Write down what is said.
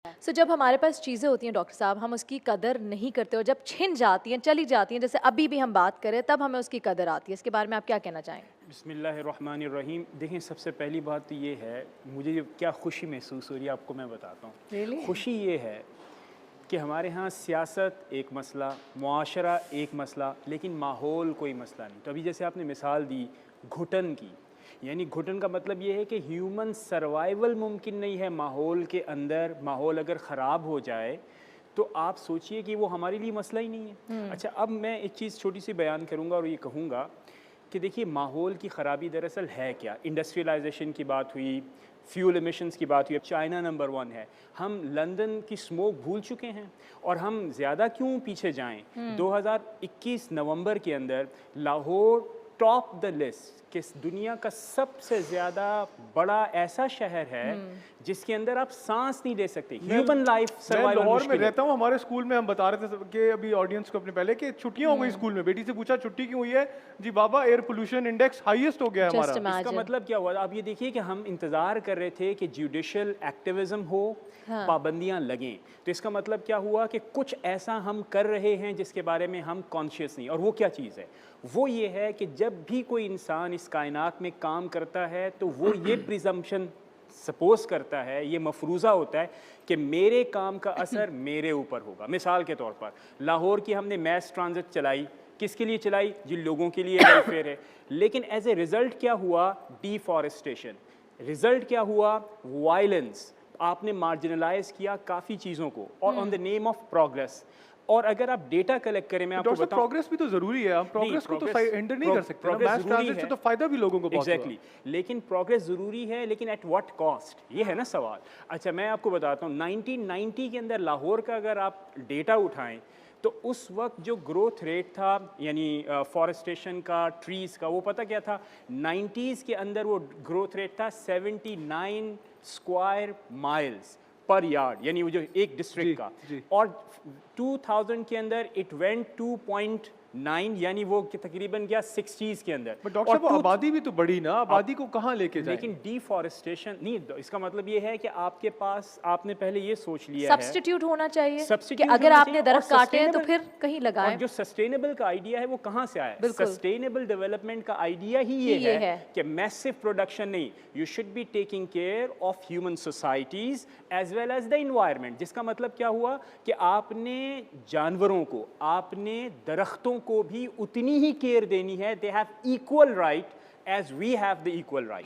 जब हमारे पास चीज़ें होती हैं डॉक्टर साहब, हम उसकी कदर नहीं करते और जब छिन जाती हैं, चली जाती हैं, जैसे अभी भी हम बात करें, तब हमें उसकी कदर आती है। इसके बारे में आप क्या कहना चाहेंगे? बिस्मिल्लाहिर्रहमानिर्रहीम। देखें, सबसे पहली बात तो ये है, मुझे जो क्या खुशी महसूस हो रही है आपको मैं बताता हूँ। रियली? खुशी ये है कि हमारे यहाँ सियासत एक मसला, मुआशरा एक मसला, लेकिन माहौल कोई मसला नहीं। तो अभी जैसे आपने मिसाल दी घुटन की, यानी घुटन का मतलब ये है कि ह्यूमन सर्वाइवल मुमकिन नहीं है माहौल के अंदर। माहौल अगर ख़राब हो जाए तो आप सोचिए कि वो हमारे लिए मसला ही नहीं है। अच्छा, अब मैं एक चीज़ छोटी सी बयान करूँगा और ये कहूँगा कि देखिए, माहौल की ख़राबी दरअसल है क्या। इंडस्ट्रियलाइजेशन की बात हुई, फ्यूल एमिशंस की बात हुई, अब चाइना नंबर 1 है। हम लंदन की स्मोक भूल चुके हैं और हम ज़्यादा क्यों पीछे जाएं। 2021 नवंबर के अंदर लाहौर टॉप द लिस्ट कि दुनिया का सबसे ज़्यादा बड़ा ऐसा शहर है जिसके अंदर आप सांस नहीं ले सकते। ह्यूमन लाइफ मैं सर्वाइवल लाहौर में मुश्किल है। रहता हूँ। हमारे स्कूल में हम बता रहे थे कि अभी ऑडियंस को अपने पहले कि छुट्टियां हो गई स्कूल में। बेटी से पूछा छुट्टी क्यों हुई है, जी बाबा एयर पोल्यूशन इंडेक्स हाईएस्ट हो गया है जस्ट हमारा। इसका इमेजिन। मतलब क्या हुआ? आप ये देखिए कि हम इंतज़ार कर रहे थे कि जुडिशल एक्टिविज्म हो, पाबंदियां लगें। तो इसका मतलब क्या हुआ कि कुछ ऐसा हम कर रहे हैं जिसके बारे में हम कॉन्शियस नहीं। और वो क्या चीज़ है? वो ये है कि जब भी कोई इंसान इस कायनात में काम करता है तो वो ये प्रिजम्पशन सपोज करता है, ये मफरूज़ा होता है कि मेरे काम का असर मेरे ऊपर होगा। मिसाल के तौर पर लाहौर की हमने मैस ट्रांजिट चलाई, किसके लिए चलाई? जिन लोगों के लिए वेलफेयर है। लेकिन एज ए रिज़ल्ट क्या हुआ? डिफॉरेस्टेशन। रिज़ल्ट क्या हुआ? वायलेंस। आपने मार्जिनलाइज किया काफ़ी चीज़ों को और on the name of progress. और अगर आप डेटा कलेक्ट करें, मैं आपको डॉक्टर साहब बताऊं, प्रोग्रेस भी तो जरूरी है। हम प्रोग्रेस को तो एंटर नहीं कर सकते ना। प्रोग्रेस मैस ज़रूरी ट्रांजिट से है। तो फायदा भी लोगों को बहुत हुआ। एग्जैक्टली, लेकिन प्रोग्रेस ज़रूरी है, लेकिन एट व्हाट कॉस्ट? ये है ना सवाल। अच्छा, मैं आपको बताता हूँ, 1990 के अंदर लाहौर का अगर आप डेटा उठाएं तो उस वक्त जो ग्रोथ रेट था, यानी फॉरेस्टेशन का, ट्रीज़ का, वो पता क्या था? 90s के अंदर वो ग्रोथ रेट था 79 स्क्वायर माइल्स पर यार्ड, यानी वो जो एक डिस्ट्रिक्ट का। जी। और 2000 के अंदर इट वेंट 2.9, यानी वो तकरीबन गया 60s के अंदर। बट डॉक्टर और साहब आबादी भी तो बढ़ी ना, आबादी को कहाँ लेके जाएं? लेकिन डिफॉरेस्टेशन नहीं, इसका मतलब ये है कि आपके पास, आपने पहले ये सोच लिया है, सब्स्टिट्यूट होना चाहिए कि सब्स्टिट्यूट अगर होना आपने चाहिए। दरख्त काटे हैं तो फिर कहीं और लगाएं। जो सस्टेनेबल का आइडिया है वो कहाँ से आया? बिल्कुल। सस्टेनेबल डेवलपमेंट का आइडिया ही ये है कि मैसिव प्रोडक्शन नहीं, you should be taking care of human societies as well as the environment. जिसका मतलब क्या हुआ कि आपने जानवरों को, आपने दरख्तों को भी उतनी ही केयर देनी है। They have equal right as we have the equal right.